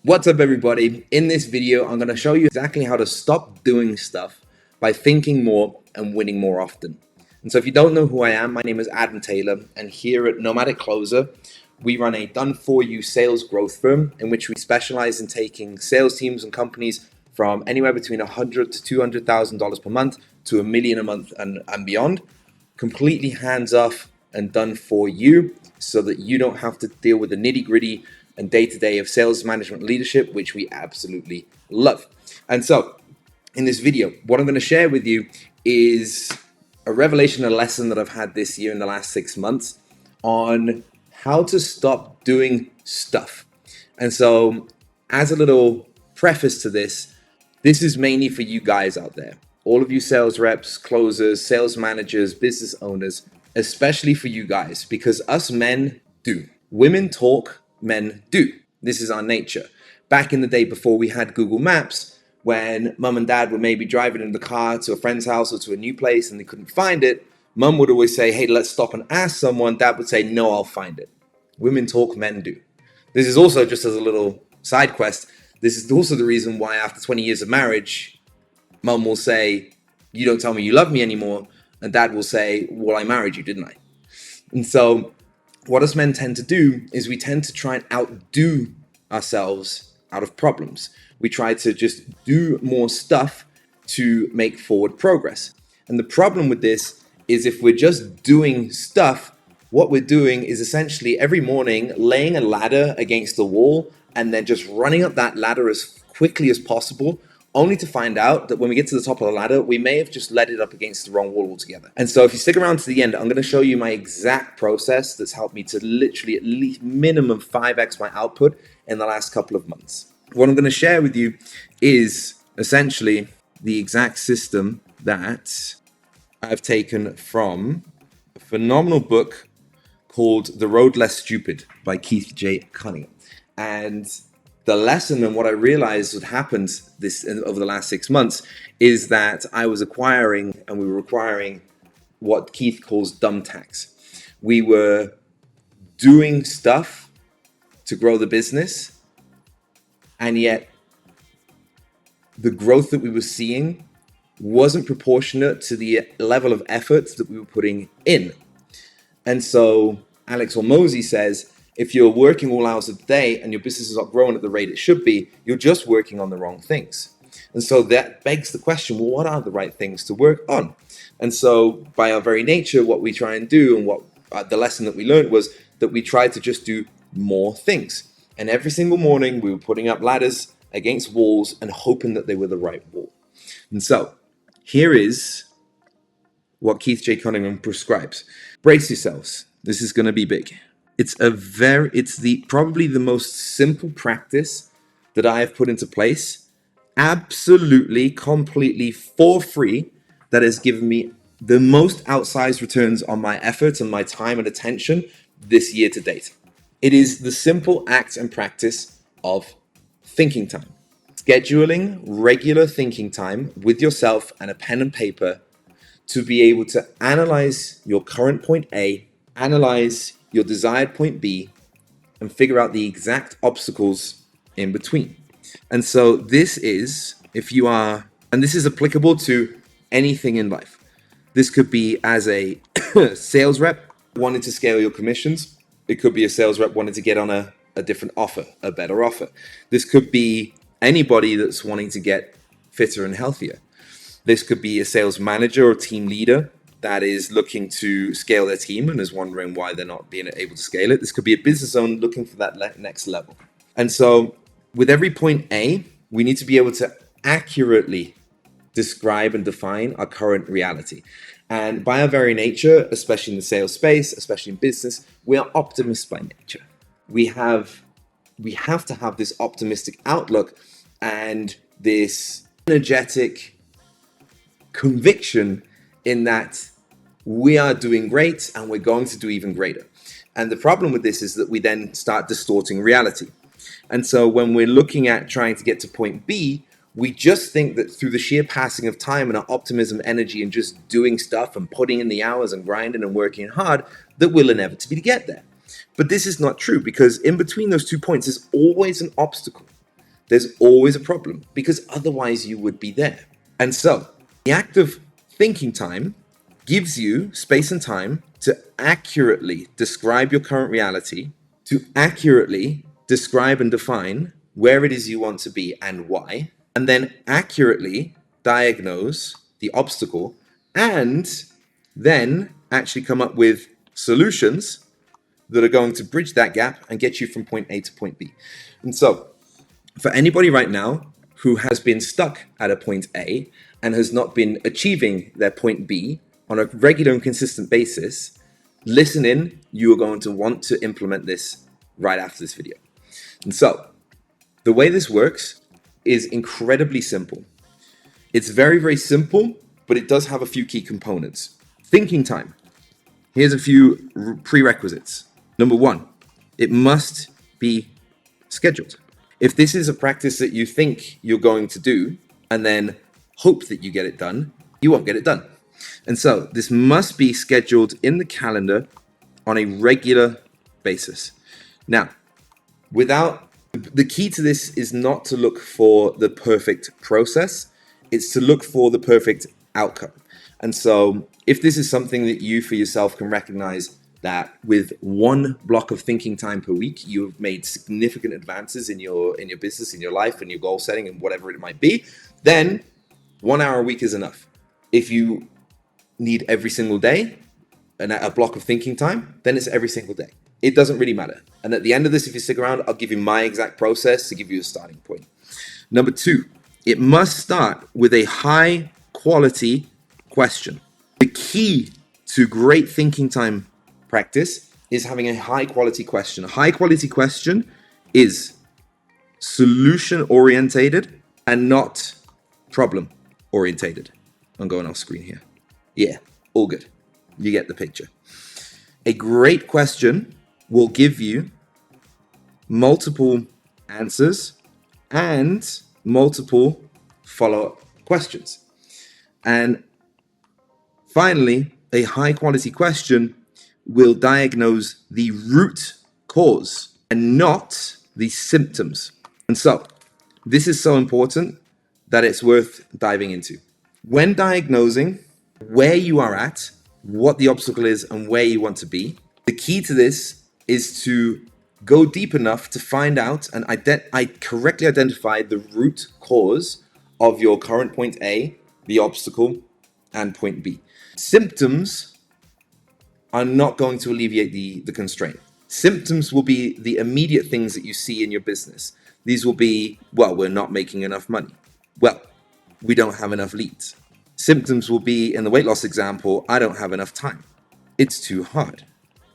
What's up, everybody? In this video, I'm going to show you exactly how to stop doing stuff by thinking more and winning more often. And so if you don't know who I am, my name is Adam Taylor, and here at Nomadic Closer, we run a done-for-you sales growth firm in which we specialize in taking sales teams and companies from anywhere between $100,000 to $200,000 per month to $1 million a month and beyond, completely hands-off and done for you so that you don't have to deal with the nitty-gritty and day-to-day of sales management leadership, which we absolutely love. And so in this video, what I'm going to share with you is a revelation, a lesson that I've had this year in the last 6 months on how to stop doing stuff. And so as a little preface to this is mainly for you guys out there, all of you sales reps, closers, sales managers, business owners, especially for you guys, because us men do. Women talk, men do. This is our nature. Back in the day before we had Google Maps, when mum and dad were maybe driving in the car to a friend's house or to a new place and they couldn't find it, mum would always say, hey, let's stop and ask someone. Dad would say, no, I'll find it. Women talk, men do. This is also, just as a little side quest, this is also the reason why after 20 years of marriage, mum will say, you don't tell me you love me anymore. And dad will say, well, I married you, didn't I? And so what us men tend to do is we tend to try and outdo ourselves out of problems. We try to just do more stuff to make forward progress. And the problem with this is if we're just doing stuff, what we're doing is essentially every morning laying a ladder against the wall and then just running up that ladder as quickly as possible, only to find out that when we get to the top of the ladder, we may have just led it up against the wrong wall altogether. And so if you stick around to the end, I'm going to show you my exact process that's helped me to literally at least minimum 5x my output in the last couple of months. What I'm going to share with you is essentially the exact system that I've taken from a phenomenal book called The Road Less Stupid by Keith J. Cunningham. And the lesson and what I realized had happened over the last 6 months is that I was acquiring and we were acquiring what Keith calls dumb tax. We were doing stuff to grow the business, and yet the growth that we were seeing wasn't proportionate to the level of effort that we were putting in. And so Alex Hormozy says, if you're working all hours of the day and your business is not growing at the rate it should be, you're just working on the wrong things. And so that begs the question, well, what are the right things to work on? And so by our very nature, what we try and do and what the lesson that we learned was that we tried to just do more things. And every single morning we were putting up ladders against walls and hoping that they were the right wall. And so here is what Keith J. Cunningham prescribes. Brace yourselves. This is going to be big. It's probably the most simple practice that I have put into place, absolutely, completely for free, that has given me the most outsized returns on my effort and my time and attention this year to date. It is the simple act and practice of thinking time. Scheduling regular thinking time with yourself and a pen and paper to be able to analyze your current point A, analyze your desired point B, and figure out the exact obstacles in between. And so this is, this is applicable to anything in life. This could be as a sales rep wanting to scale your commissions. It could be a sales rep wanting to get on a different offer, a better offer. This could be anybody that's wanting to get fitter and healthier. This could be a sales manager or team leader that is looking to scale their team and is wondering why they're not being able to scale it. This could be a business owner looking for that next level. And so with every point A, we need to be able to accurately describe and define our current reality. And by our very nature, especially in the sales space, especially in business, we are optimists by nature. We have to have this optimistic outlook and this energetic conviction in that we are doing great and we're going to do even greater. And the problem with this is that we then start distorting reality. And so when we're looking at trying to get to point B, we just think that through the sheer passing of time and our optimism, energy, and just doing stuff and putting in the hours and grinding and working hard, that we'll inevitably get there. But this is not true, because in between those 2 points is always an obstacle. there's always a problem, because otherwise you would be there. And so the act of thinking time gives you space and time to accurately describe your current reality, to accurately describe and define where it is you want to be and why, and then accurately diagnose the obstacle, and then actually come up with solutions that are going to bridge that gap and get you from point A to point B. And so for anybody right now who has been stuck at a point A and has not been achieving their point B on a regular and consistent basis, listen in. You are going to want to implement this right after this video. And so the way this works is incredibly simple. It's very, very simple, but it does have a few key components. Thinking time. Here's a few prerequisites. Number one, it must be scheduled. If this is a practice that you think you're going to do and then hope that you get it done, you won't get it done. And so this must be scheduled in the calendar on a regular basis. Now, the key to this is not to look for the perfect process, it's to look for the perfect outcome. And so if this is something that you for yourself can recognize that with one block of thinking time per week, you've made significant advances in your business, in your life, in your goal setting, and whatever it might be, then 1 hour a week is enough. If you need every single day and a block of thinking time, then it's every single day. It doesn't really matter. And at the end of this, if you stick around, I'll give you my exact process to give you a starting point. Number two, it must start with a high quality question. The key to great thinking time practice is having a high quality question. A high quality question is solution orientated and not problem orientated. I'm going off screen here. Yeah, all good. You get the picture. A great question will give you multiple answers and multiple follow-up questions. And finally, a high quality question will diagnose the root cause and not the symptoms. And so this is so important that it's worth diving into. When diagnosing where you are at, what the obstacle is, and where you want to be, the key to this is to go deep enough to find out and correctly identify the root cause of your current point A, the obstacle, and point B. Symptoms are not going to alleviate the constraint. Symptoms will be the immediate things that you see in your business. These will be, well, we're not making enough money. Well, we don't have enough leads. Symptoms will be, in the weight loss example, I don't have enough time. It's too hard.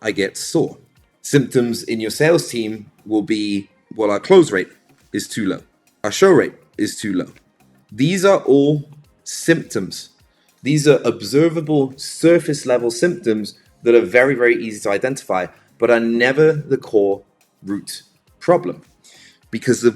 I get sore. Symptoms in your sales team will be, well, our close rate is too low. Our show rate is too low. These are all symptoms. These are observable surface level symptoms that are very, very easy to identify, but are never the core root problem. Because a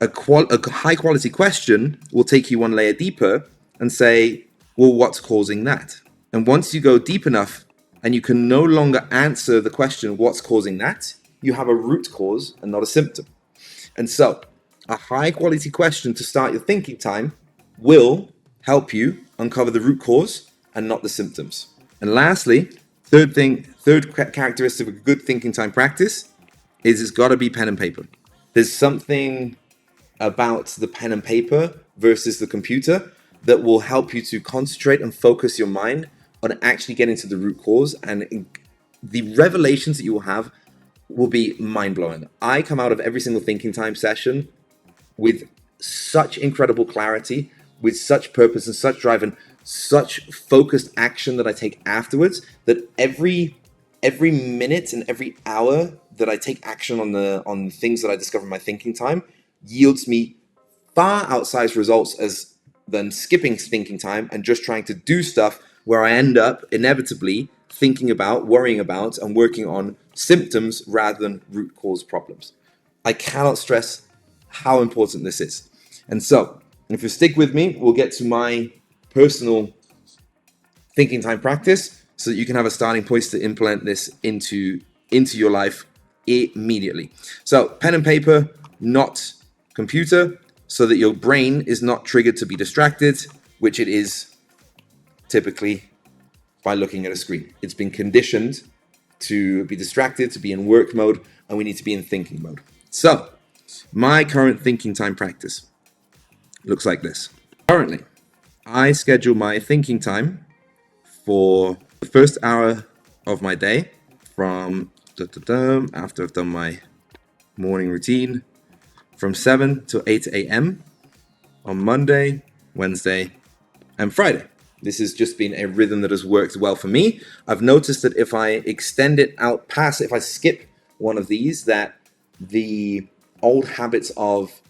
high quality question will take you one layer deeper and say, well, what's causing that? And once you go deep enough and you can no longer answer the question, what's causing that? You have a root cause and not a symptom. And so a high quality question to start your thinking time will help you uncover the root cause and not the symptoms. And lastly, third characteristic of a good thinking time practice is it's got to be pen and paper. There's something about the pen and paper versus the computer that will help you to concentrate and focus your mind on actually getting to the root cause, and the revelations that you will have will be mind-blowing. I come out of every single thinking time session with such incredible clarity, with such purpose and such drive and such focused action that I take afterwards, that every minute and every hour that I take action on the things that I discover in my thinking time yields me far outsized results than skipping thinking time and just trying to do stuff where I end up inevitably thinking about, worrying about, and working on symptoms rather than root cause problems. I cannot stress how important this is. And so, if you stick with me, we'll get to my personal thinking time practice so that you can have a starting point to implement this into your life immediately. So, pen and paper, not computer so that your brain is not triggered to be distracted, which it is typically by looking at a screen. It's been conditioned to be distracted, to be in work mode, and we need to be in thinking mode. So my current thinking time practice looks like this. Currently, I schedule my thinking time for the first hour of my day from after I've done my morning routine from 7 to 8 a.m. on Monday, Wednesday, and Friday. This has just been a rhythm that has worked well for me. I've noticed that if I extend it out past, if I skip one of these, that the old habits of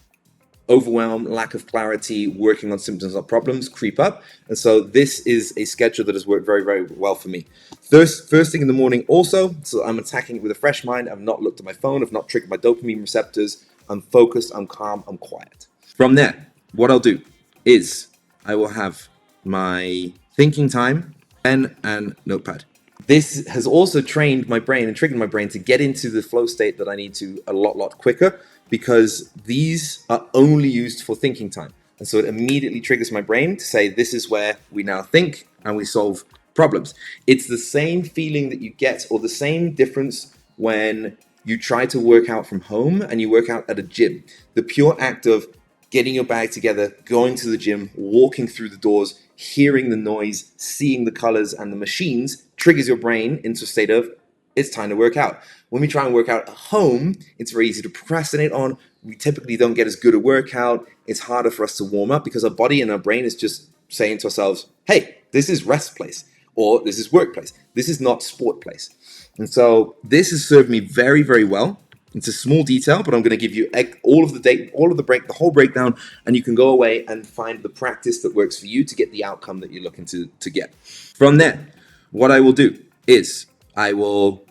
overwhelm, lack of clarity, working on symptoms or problems creep up. And so this is a schedule that has worked very, very well for me. First thing in the morning also, so I'm attacking it with a fresh mind. I've not looked at my phone. I've not triggered my dopamine receptors. I'm focused, I'm calm, I'm quiet. From there, what I'll do is I will have my thinking time, pen and notepad. This has also trained my brain and triggered my brain to get into the flow state that I need to a lot quicker, because these are only used for thinking time. And so it immediately triggers my brain to say, this is where we now think and we solve problems. It's the same feeling that you get, or the same difference when you try to work out from home and you work out at a gym. The pure act of getting your bag together, going to the gym, walking through the doors, hearing the noise, seeing the colors and the machines triggers your brain into a state of, it's time to work out. When we try and work out at home, it's very easy to procrastinate on. We typically don't get as good a workout. It's harder for us to warm up because our body and our brain is just saying to ourselves, hey, this is rest place, or this is workplace. This is not sport place. And so this has served me very, very well. It's a small detail, but I'm going to give you the whole breakdown, and you can go away and find the practice that works for you to get the outcome that you're looking to get. From there, what I will do is I will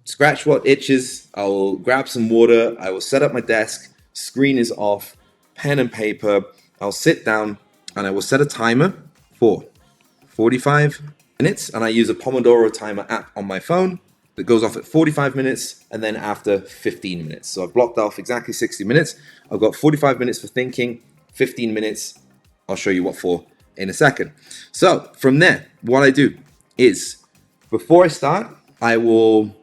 scratch what itches, I will grab some water, I will set up my desk, screen is off, pen and paper, I'll sit down and I will set a timer for 45 minutes, and I use a Pomodoro timer app on my phone that goes off at 45 minutes and then after 15 minutes. So I've blocked off exactly 60 minutes. I've got 45 minutes for thinking, 15 minutes, I'll show you what for in a second. So from there, what I do is before I start, I will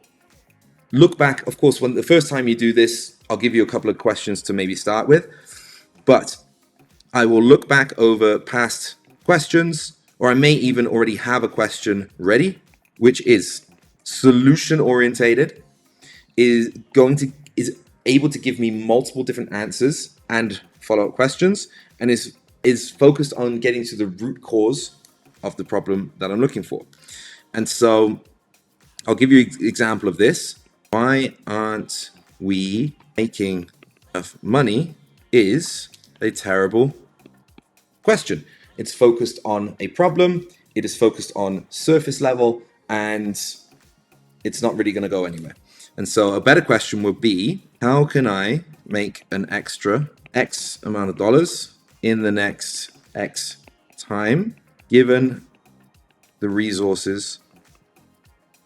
look back. Of course, when the first time you do this, I'll give you a couple of questions to maybe start with, but I will look back over past questions, or I may even already have a question ready, which is solution orientated, is able to give me multiple different answers and follow-up questions, and is focused on getting to the root cause of the problem that I'm looking for. And so I'll give you an example of this. Why aren't we making enough money is a terrible question. It's focused on a problem, it is focused on surface level, and it's not really going to go anywhere. And so a better question would be, how can I make an extra X amount of dollars in the next X time, given the resources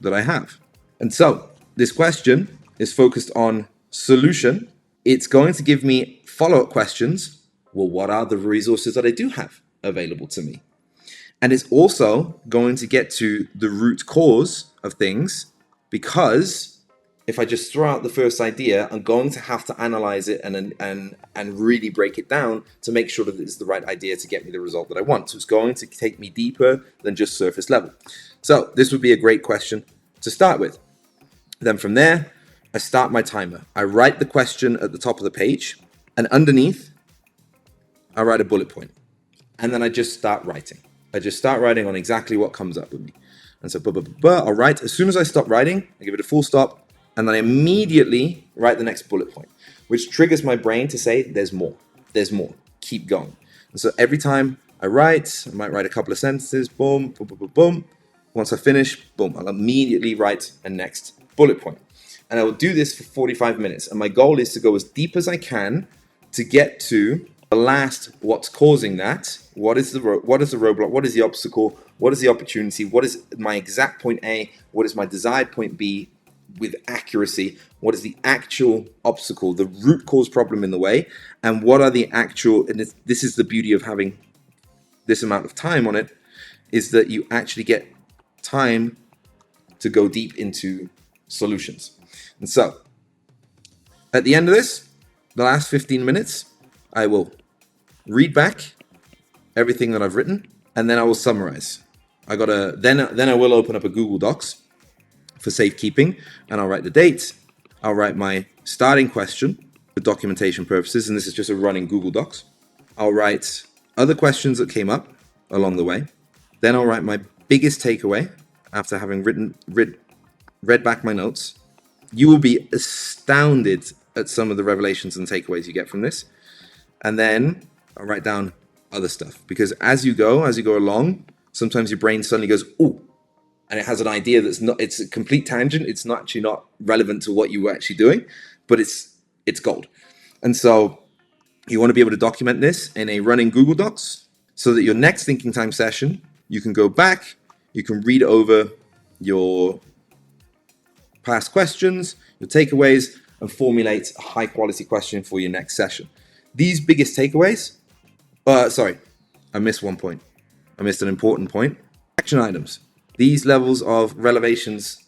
that I have? And so this question is focused on solution. It's going to give me follow-up questions. Well, what are the resources that I do have available to me? And it's also going to get to the root cause of things, because if I just throw out the first idea, I'm going to have to analyze it and really break it down to make sure that it's the right idea to get me the result that I want. So it's going to take me deeper than just surface level. So this would be a great question to start with. Then from there, I start my timer. I write the question at the top of the page, and underneath, I write a bullet point. And then I just start writing. I just start writing on exactly what comes up with me. And so I'll write. As soon as I stop writing, I give it a full stop, and then I immediately write the next bullet point, which triggers my brain to say, there's more, keep going. And so every time I might write a couple of sentences, boom, boom, boom, boom, boom. Once I finish, boom, I'll immediately write a next bullet point. And I will do this for 45 minutes. And my goal is to go as deep as I can to get to the last, what's causing that? What is the roadblock? What is the obstacle? What is the opportunity? What is my exact point A? What is my desired point B? with accuracy what is the actual obstacle, the root cause problem in the way, and what are the actual, and this is the beauty of having this amount of time on it, is that you actually get time to go deep into solutions. And so at the end of this, the last 15 minutes, I will read back everything that I've written, and then I will summarize. Then I will open up a Google Docs for safekeeping, and I'll write the date. I'll write my starting question for documentation purposes, and this is just a running Google Docs. I'll write other questions that came up along the way. Then I'll write my biggest takeaway after having read back my notes. You will be astounded at some of the revelations and takeaways you get from this. And then I'll write down other stuff, because as you go along, sometimes your brain suddenly goes, "Ooh," and it has an idea it's a complete tangent. It's not relevant to what you were actually doing, but it's gold. And so you want to be able to document this in a running Google Docs so that your next thinking time session, you can go back, you can read over your past questions, your takeaways, and formulate a high quality question for your next session. These biggest takeaways, I missed one point. I missed an important point. Action items. These levels of revelations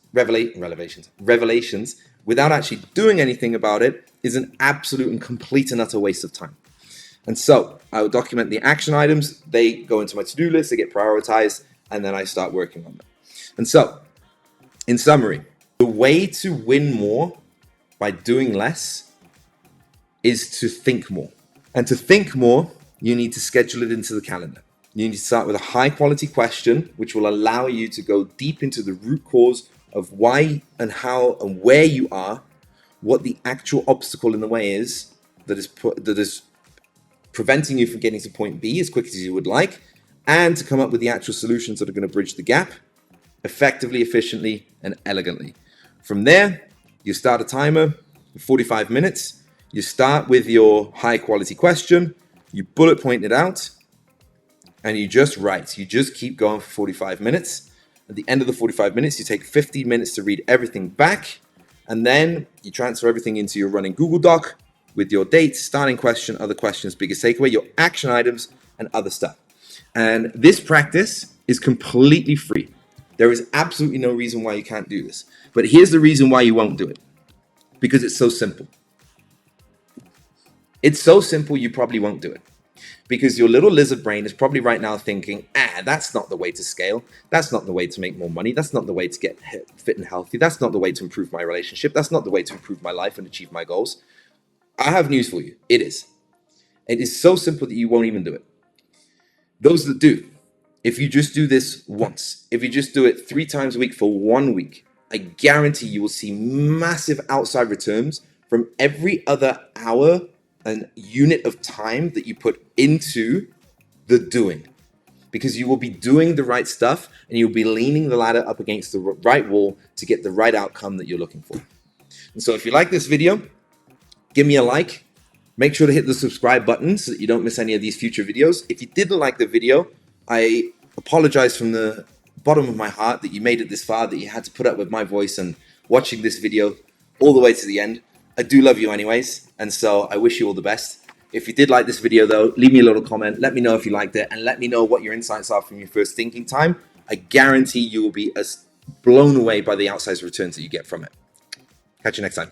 without actually doing anything about it is an absolute and complete and utter waste of time. And so I will document the action items. They go into my to-do list, they get prioritized, and then I start working on them. And so, in summary, the way to win more by doing less is to think more. And to think more, you need to schedule it into the calendar. You need to start with a high quality question, which will allow you to go deep into the root cause of why and how and where you are, what the actual obstacle in the way is that is preventing you from getting to point B as quick as you would like, and to come up with the actual solutions that are going to bridge the gap effectively, efficiently, and elegantly. From there, you start a timer for 45 minutes. You start with your high quality question, you bullet point it out, and you just write. You just keep going for 45 minutes. At the end of the 45 minutes, you take 15 minutes to read everything back, and then you transfer everything into your running Google Doc with your date, starting question, other questions, biggest takeaway, your action items, and other stuff. And this practice is completely free. There is absolutely no reason why you can't do this. But here's the reason why you won't do it. Because it's so simple. It's so simple, you probably won't do it. Because your little lizard brain is probably right now thinking, that's not the way to scale. That's not the way to make more money. That's not the way to get fit and healthy. That's not the way to improve my relationship. That's not the way to improve my life and achieve my goals. I have news for you. It is. It is so simple that you won't even do it. Those that do, if you just do this once, if you just do it 3 times a week for 1 week, I guarantee you will see massive outside returns from every other hour and unit of time that you put into the doing. Because you will be doing the right stuff and you'll be leaning the ladder up against the right wall to get the right outcome that you're looking for. And so if you like this video, give me a like. Make sure to hit the subscribe button so that you don't miss any of these future videos. If you didn't like the video, I apologize from the bottom of my heart that you made it this far, that you had to put up with my voice and watching this video all the way to the end. I do love you anyways, and so I wish you all the best. If you did like this video though, leave me a little comment. Let me know if you liked it, and let me know what your insights are from your first thinking time. I guarantee you will be as blown away by the outsized returns that you get from it. Catch you next time.